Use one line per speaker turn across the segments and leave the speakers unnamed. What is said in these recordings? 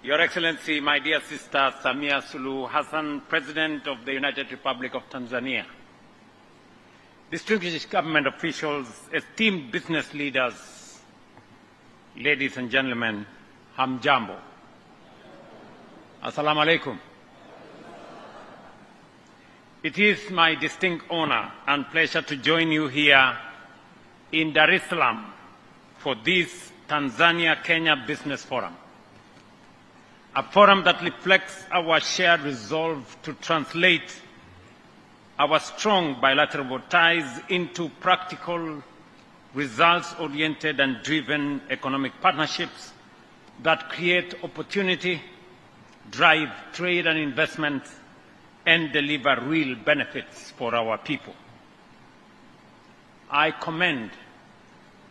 Your Excellency, my dear sister Samia Suluhu Hassan, President of the United Republic of Tanzania, distinguished government officials, esteemed business leaders, ladies and gentlemen, hamjambo. Assalamu alaikum. It is my distinct honor and pleasure to join you here in Dar es Salaam for this Tanzania-Kenya Business Forum, a forum that reflects our shared resolve to translate our strong bilateral ties into practical, results-oriented and driven economic partnerships that create opportunity, drive trade and investment, and deliver real benefits for our people. I commend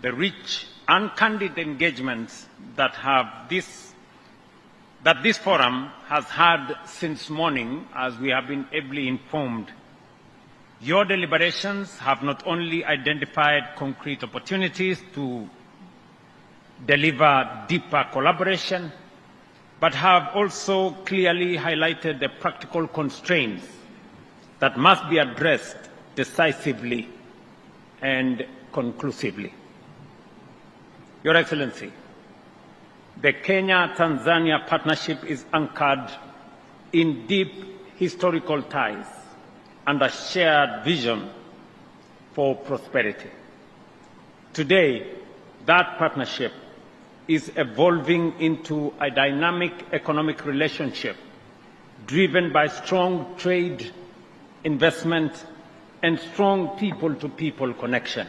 the rich and candid engagements that this forum has had since morning, as we have been ably informed. Your deliberations have not only identified concrete opportunities to deliver deeper collaboration, but have also clearly highlighted the practical constraints that must be addressed decisively and conclusively. Your Excellency, the Kenya-Tanzania partnership is anchored in deep historical ties and a shared vision for prosperity. Today, that partnership is evolving into a dynamic economic relationship driven by strong trade, investment, and strong people-to-people connection.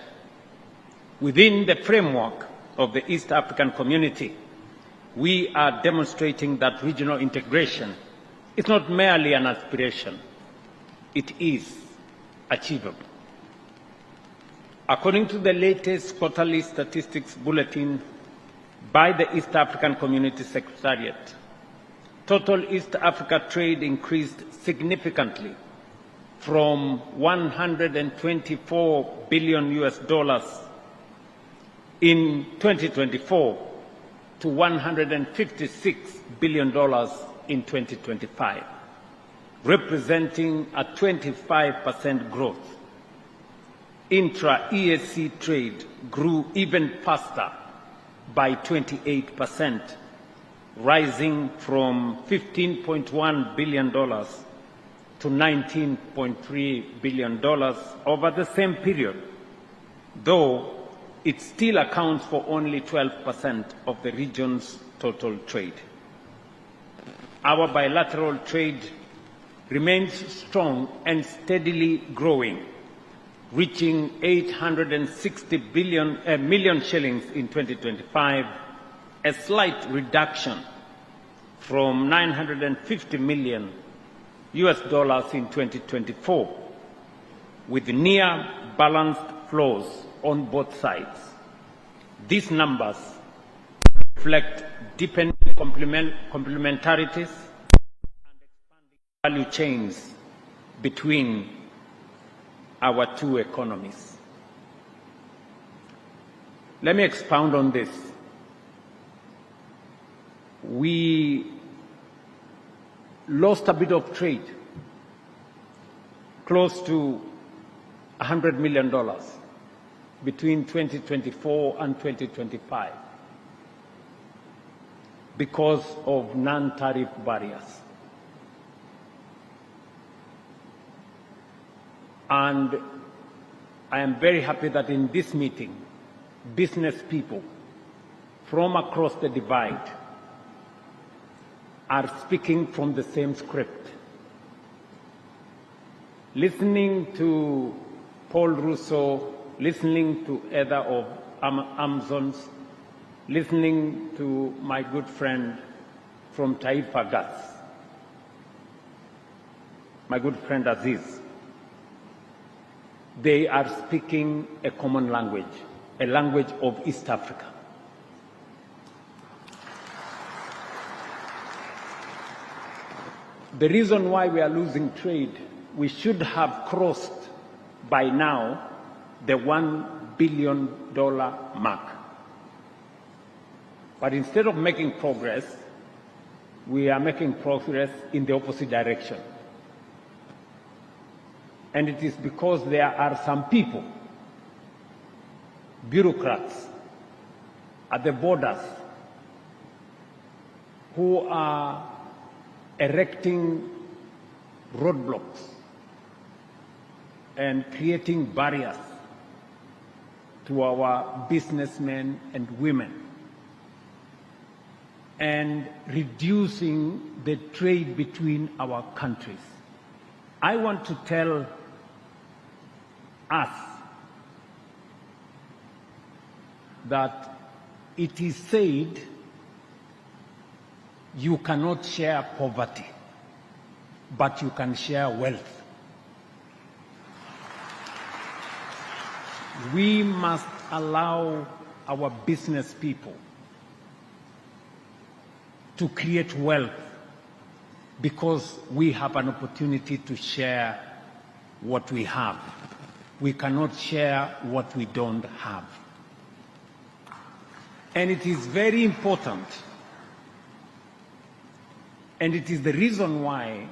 Within the framework of the East African Community, we are demonstrating that regional integration is not merely an aspiration, it is achievable. According to the latest quarterly statistics bulletin by the East African Community Secretariat, total East Africa trade increased significantly from $124 billion in 2024 to $156 billion in 2025, representing a 25% growth. Intra-EAC trade grew even faster by 28%, rising from $15.1 billion to $19.3 billion over the same period, though it still accounts for only 12% of the region's total trade. Our bilateral trade remains strong and steadily growing, reaching 860 million shillings in 2025, a slight reduction from $950 million in 2024, with near balanced flows on both sides. These numbers reflect deepening complementarities and expanding value chains between our two economies. Let me expound on this. We lost a bit of trade, close to $100 million between 2024 and 2025 because of non-tariff barriers. And I am very happy that in this meeting, business people from across the divide are speaking from the same script. Listening to Paul Russo, listening to Heather of Amazons, listening to my good friend from Taifa Gas, my good friend Aziz, they are speaking a common language, a language of East Africa. The reason why we are losing trade, we should have crossed by now the $1 billion mark. But instead of making progress, we are making progress in the opposite direction. And it is because there are some people, bureaucrats at the borders, who are erecting roadblocks and creating barriers to our businessmen and women, and reducing the trade between our countries. I want to tell us that it is said you cannot share poverty, but you can share wealth. We must allow our business people to create wealth because we have an opportunity to share what we have. We cannot share what we don't have. And it is very important, and it is the reason why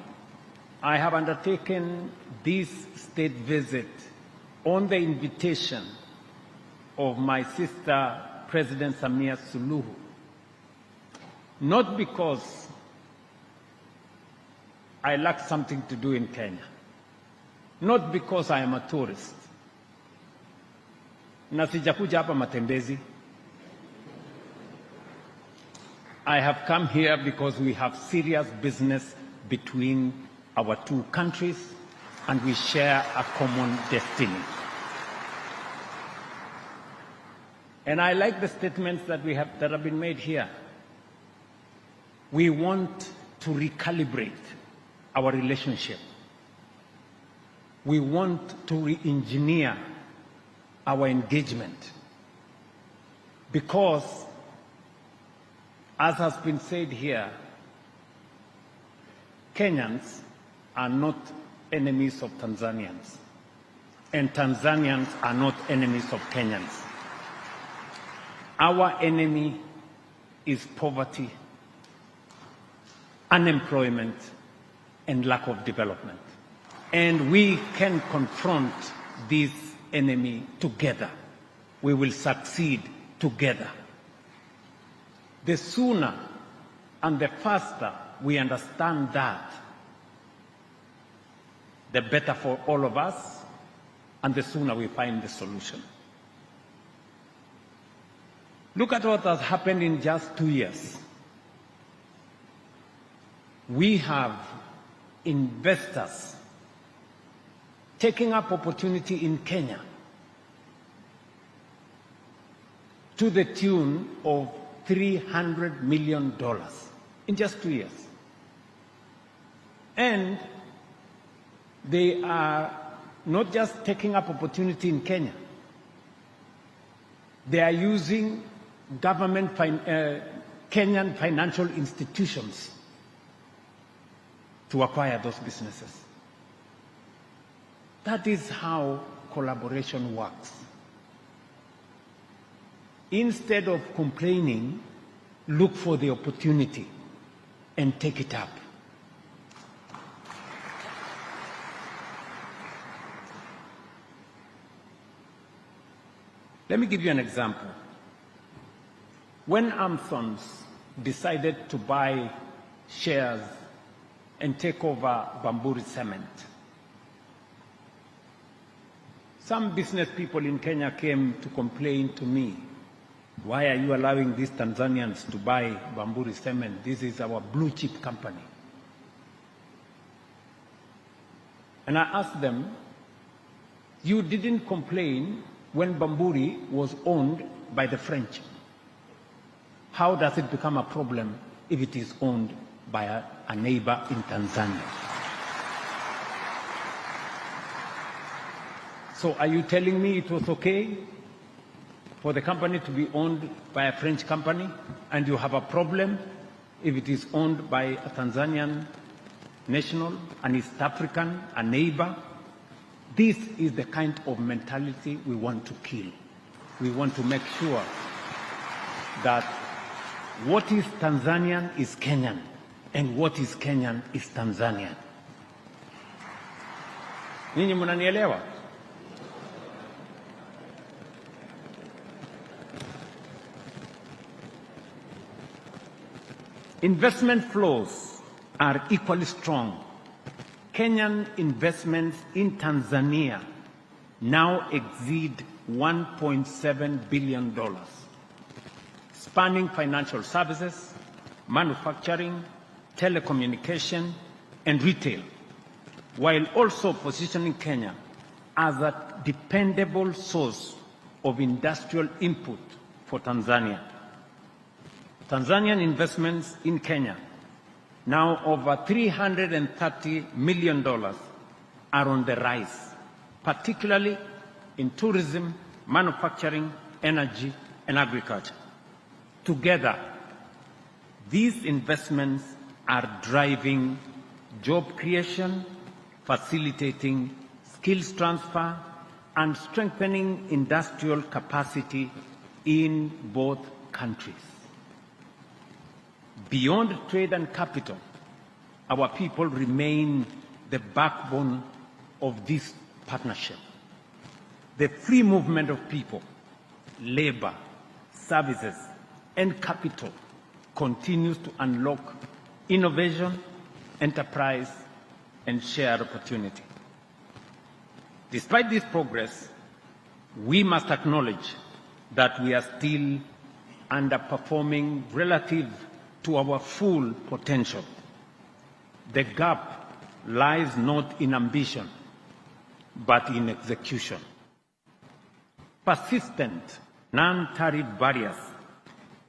I have undertaken this state visit on the invitation of my sister, President Samia Suluhu. Not because I lack something to do in Kenya, not because I am a tourist. Na sijakuja hapa matembezi. I have come here because we have serious business between our two countries and we share a common destiny. And I like the statements that have been made here. We want to recalibrate our relationship. We want to re-engineer our engagement because, as has been said here, Kenyans are not enemies of Tanzanians, and Tanzanians are not enemies of Kenyans. Our enemy is poverty, unemployment, and lack of development. And we can confront this enemy together. We will succeed together. The sooner and the faster we understand that, the better for all of us, and the sooner we find the solution. Look at what has happened in just 2 years. We have investors taking up opportunity in Kenya to the tune of $300 million in just 2 years. And they are not just taking up opportunity in Kenya. They are using government, Kenyan financial institutions to acquire those businesses. That is how collaboration works. Instead of complaining, look for the opportunity and take it up. Let me give you an example. When Amsons decided to buy shares and take over Bamburi Cement, some business people in Kenya came to complain to me, why are you allowing these Tanzanians to buy Bamburi Cement? This is our blue chip company. And I asked them, you didn't complain when Bamburi was owned by the French. How does it become a problem if it is owned by a neighbor in Tanzania? So are you telling me it was okay for the company to be owned by a French company and you have a problem if it is owned by a Tanzanian national, an East African, a neighbor? This is the kind of mentality we want to kill. We want to make sure that what is Tanzanian is Kenyan, and what is Kenyan is Tanzanian. Ninyi mnanielewa? Investment flows are equally strong. Kenyan investments in Tanzania now exceed $1.7 billion, spanning financial services, manufacturing, telecommunication, and retail, while also positioning Kenya as a dependable source of industrial input for Tanzania. Tanzanian investments in Kenya, now over $330 million, are on the rise, particularly in tourism, manufacturing, energy, and agriculture. Together, these investments are driving job creation, facilitating skills transfer, and strengthening industrial capacity in both countries. Beyond trade and capital, our people remain the backbone of this partnership. The free movement of people, labor, services, and capital continues to unlock innovation, enterprise, and shared opportunity. Despite this progress, we must acknowledge that we are still underperforming relative to our full potential. The gap lies not in ambition, but in execution. Persistent non-tariff barriers,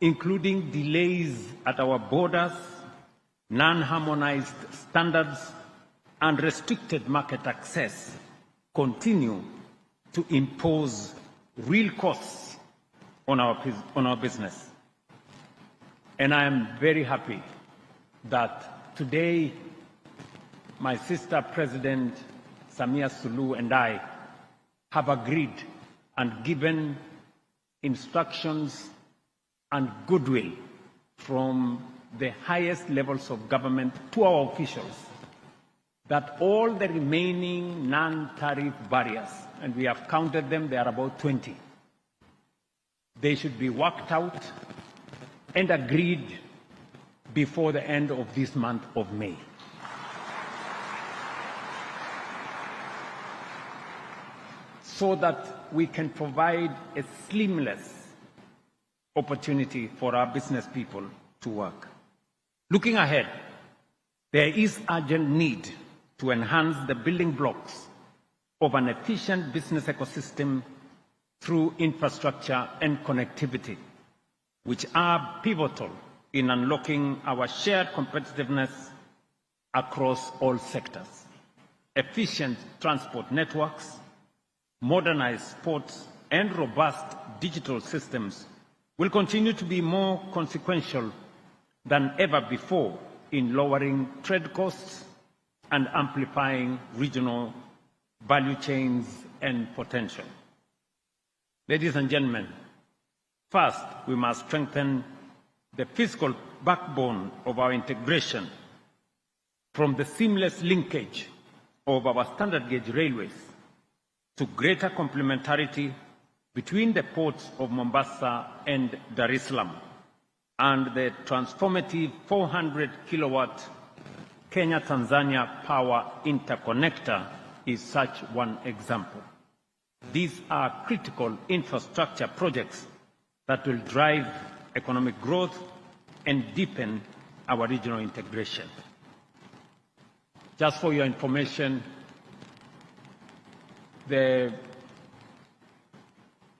including delays at our borders, non-harmonized standards, and restricted market access, continue to impose real costs on our business. And I am very happy that today my sister President Samia Suluhu and I have agreed and given instructions and goodwill from the highest levels of government to our officials that all the remaining non-tariff barriers, and we have counted them, they are about 20, they should be worked out and agreed before the end of this month of May. So that we can provide a seamless opportunity for our business people to work. Looking ahead, there is urgent need to enhance the building blocks of an efficient business ecosystem through infrastructure and connectivity, which are pivotal in unlocking our shared competitiveness across all sectors. Efficient transport networks, modernized ports, and robust digital systems will continue to be more consequential than ever before in lowering trade costs and amplifying regional value chains and potential. Ladies and gentlemen, first, we must strengthen the physical backbone of our integration from the seamless linkage of our standard gauge railways to greater complementarity between the ports of Mombasa and Dar es Salaam, and the transformative 400-kilowatt Kenya-Tanzania power interconnector is such one example. These are critical infrastructure projects that will drive economic growth and deepen our regional integration. Just for your information, the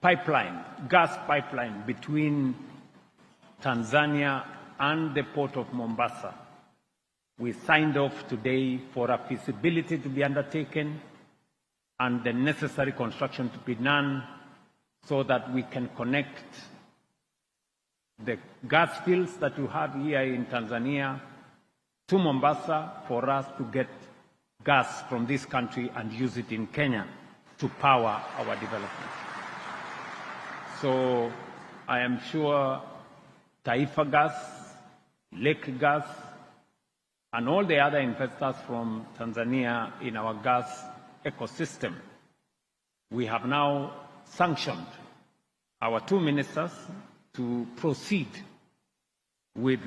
gas pipeline between Tanzania and the port of Mombasa, we signed off today for a feasibility to be undertaken and the necessary construction to be done so that we can connect the gas fields that you have here in Tanzania to Mombasa for us to get gas from this country and use it in Kenya to power our development. So I am sure Taifa Gas, Lake Gas, and all the other investors from Tanzania in our gas ecosystem, we have now sanctioned our two ministers to proceed with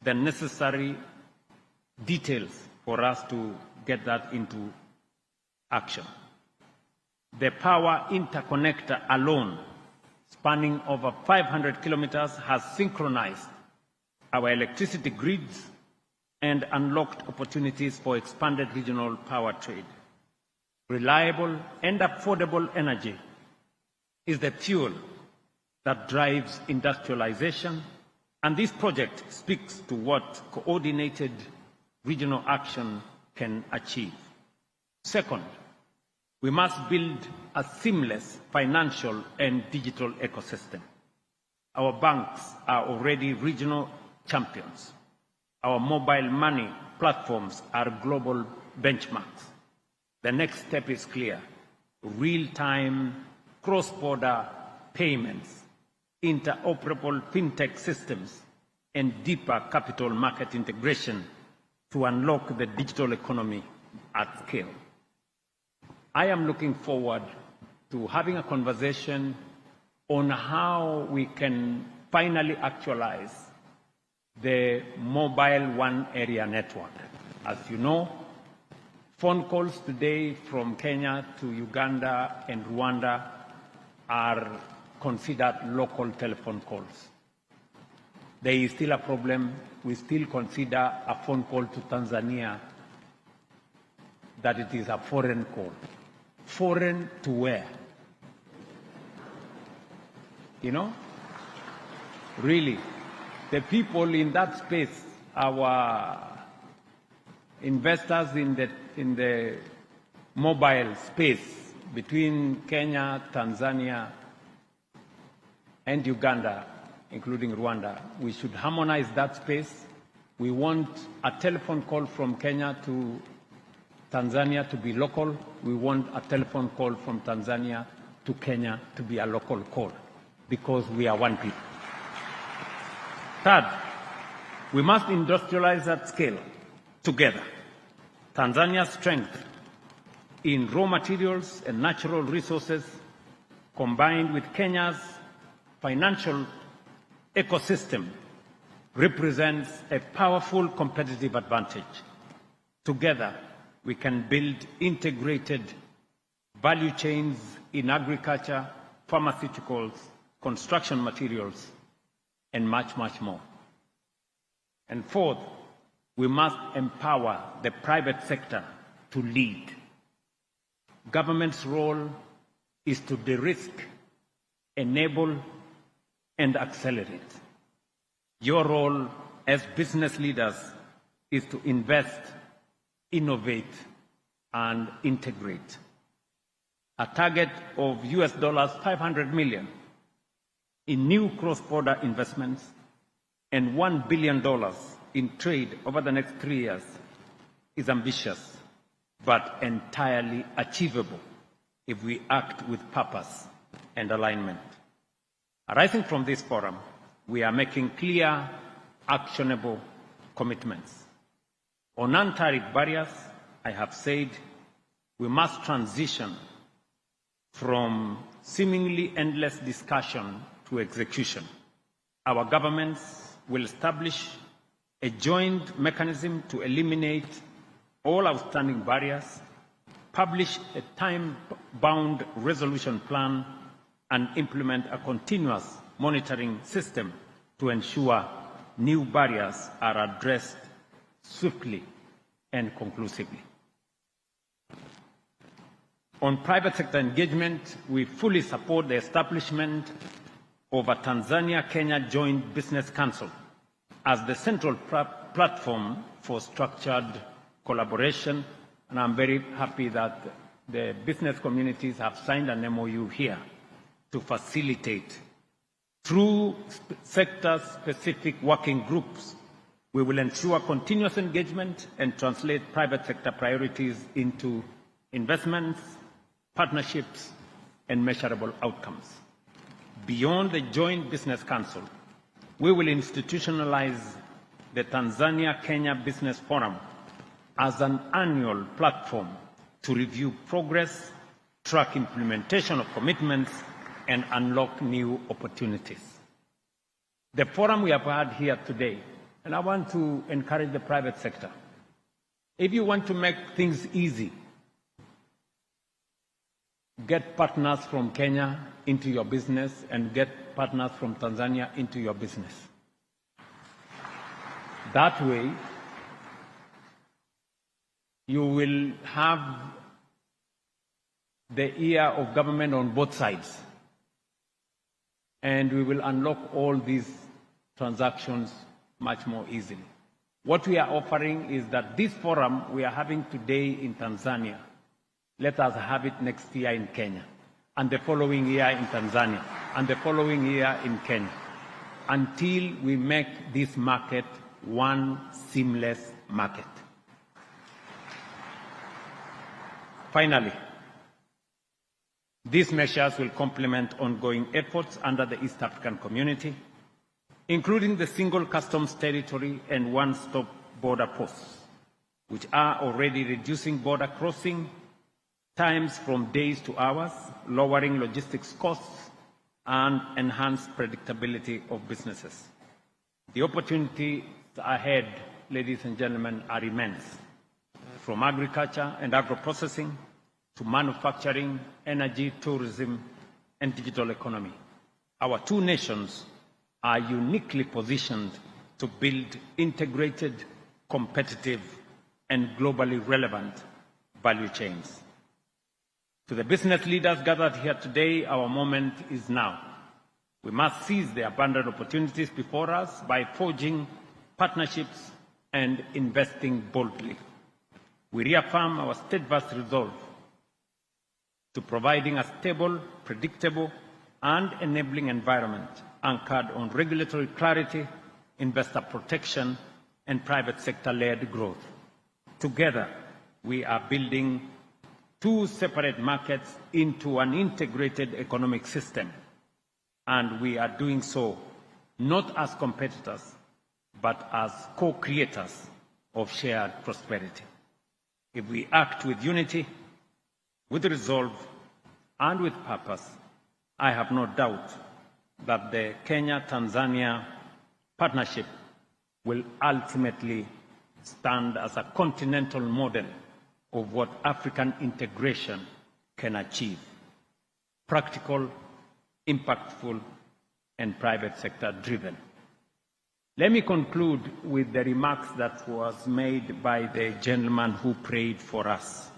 the necessary details for us to get that into action. The power interconnector alone, spanning over 500 kilometers, has synchronized our electricity grids and unlocked opportunities for expanded regional power trade. Reliable and affordable energy is the fuel that drives industrialization, and this project speaks to what coordinated regional action can achieve. Second, we must build a seamless financial and digital ecosystem. Our banks are already regional champions. Our mobile money platforms are global benchmarks. The next step is clear: real-time, cross-border payments, interoperable fintech systems, and deeper capital market integration to unlock the digital economy at scale. I am looking forward to having a conversation on how we can finally actualize the mobile one area network. As you know, phone calls today from Kenya to Uganda and Rwanda are considered local telephone calls. There is still a problem. We still consider a phone call to Tanzania that it is a foreign call. Foreign to where? You know? Really, the people in that space, our investors in the mobile space between Kenya, Tanzania, and Uganda, including Rwanda, we should harmonize that space. We want a telephone call from Kenya to Tanzania to be local. We want a telephone call from Tanzania to Kenya to be a local call, because we are one people. Third, we must industrialize at scale together. Tanzania's strength in raw materials and natural resources, combined with Kenya's financial ecosystem, represents a powerful competitive advantage. Together, we can build integrated value chains in agriculture, pharmaceuticals, construction materials, and much, much more. And fourth, we must empower the private sector to lead. Government's role is to de-risk, enable, and accelerate. Your role as business leaders is to invest, innovate, and integrate. A target of US $500 million in new cross-border investments and $1 billion in trade over the next 3 years is ambitious, but entirely achievable if we act with purpose and alignment. Arising from this forum, we are making clear, actionable commitments. On non-tariff barriers, I have said we must transition from seemingly endless discussion to execution. Our governments will establish a joint mechanism to eliminate all outstanding barriers, publish a time-bound resolution plan, and implement a continuous monitoring system to ensure new barriers are addressed swiftly and conclusively. On private sector engagement, we fully support the establishment of a Tanzania-Kenya Joint Business Council as the central platform for structured collaboration, and I'm very happy that the business communities have signed an MOU here to facilitate. Through sector-specific working groups, we will ensure continuous engagement and translate private sector priorities into investments, partnerships, and measurable outcomes. Beyond the Joint Business Council, we will institutionalize the Tanzania-Kenya Business Forum as an annual platform to review progress, track implementation of commitments, and unlock new opportunities. The forum we have had here today, and I want to encourage the private sector. If you want to make things easy, get partners from Kenya into your business and get partners from Tanzania into your business. That way, you will have the ear of government on both sides, and we will unlock all these transactions much more easily. What we are offering is that this forum we are having today in Tanzania, let us have it next year in Kenya, and the following year in Tanzania, and the following year in Kenya, until we make this market one seamless market. Finally, these measures will complement ongoing efforts under the East African Community, including the single customs territory and one-stop border posts, which are already reducing border crossing times from days to hours, lowering logistics costs, and enhanced predictability of businesses. The opportunities ahead, ladies and gentlemen, are immense, from agriculture and agro-processing to manufacturing, energy, tourism, and digital economy. Our two nations are uniquely positioned to build integrated, competitive, and globally relevant value chains. To the business leaders gathered here today, our moment is now. We must seize the abundant opportunities before us by forging partnerships and investing boldly. We reaffirm our steadfast resolve to providing a stable, predictable, and enabling environment anchored on regulatory clarity, investor protection, and private sector-led growth. Together, we are building two separate markets into an integrated economic system, and we are doing so not as competitors, but as co-creators of shared prosperity. If we act with unity, with resolve, and with purpose, I have no doubt that the Kenya-Tanzania partnership will ultimately stand as a continental model of what African integration can achieve: practical, impactful, and private sector driven. Let me conclude with the remarks that was made by the gentleman who prayed for us.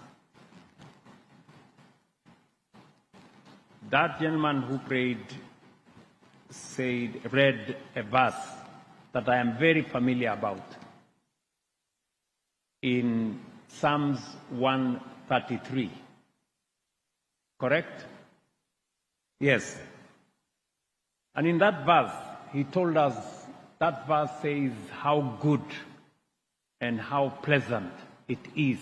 That gentleman who prayed read a verse that I am very familiar about in Psalms 133. Correct? Yes. And in that verse, he told us, that verse says how good and how pleasant it is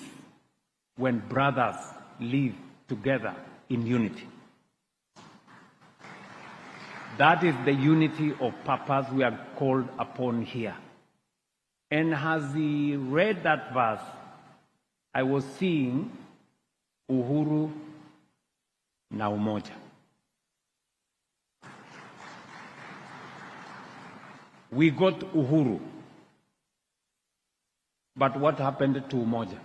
when brothers live together in unity. That is the unity of purpose we are called upon here. And as he read that verse, I was seeing uhuru na umoja. We got uhuru, but what happened to umoja?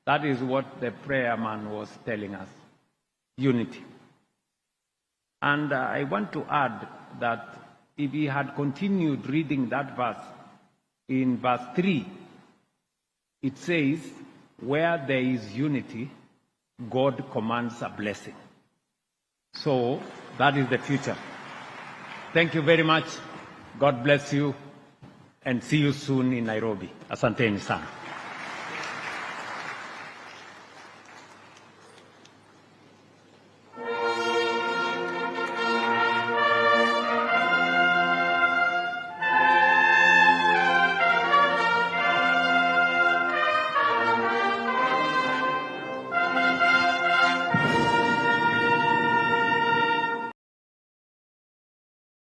That is what the prayer man was telling us. Unity. And I want to add that if he had continued reading that verse, in verse 3, it says, where there is unity, God commands a blessing. So that is the future. Thank you very much. God bless you, and see you soon in Nairobi. Asanteni sana.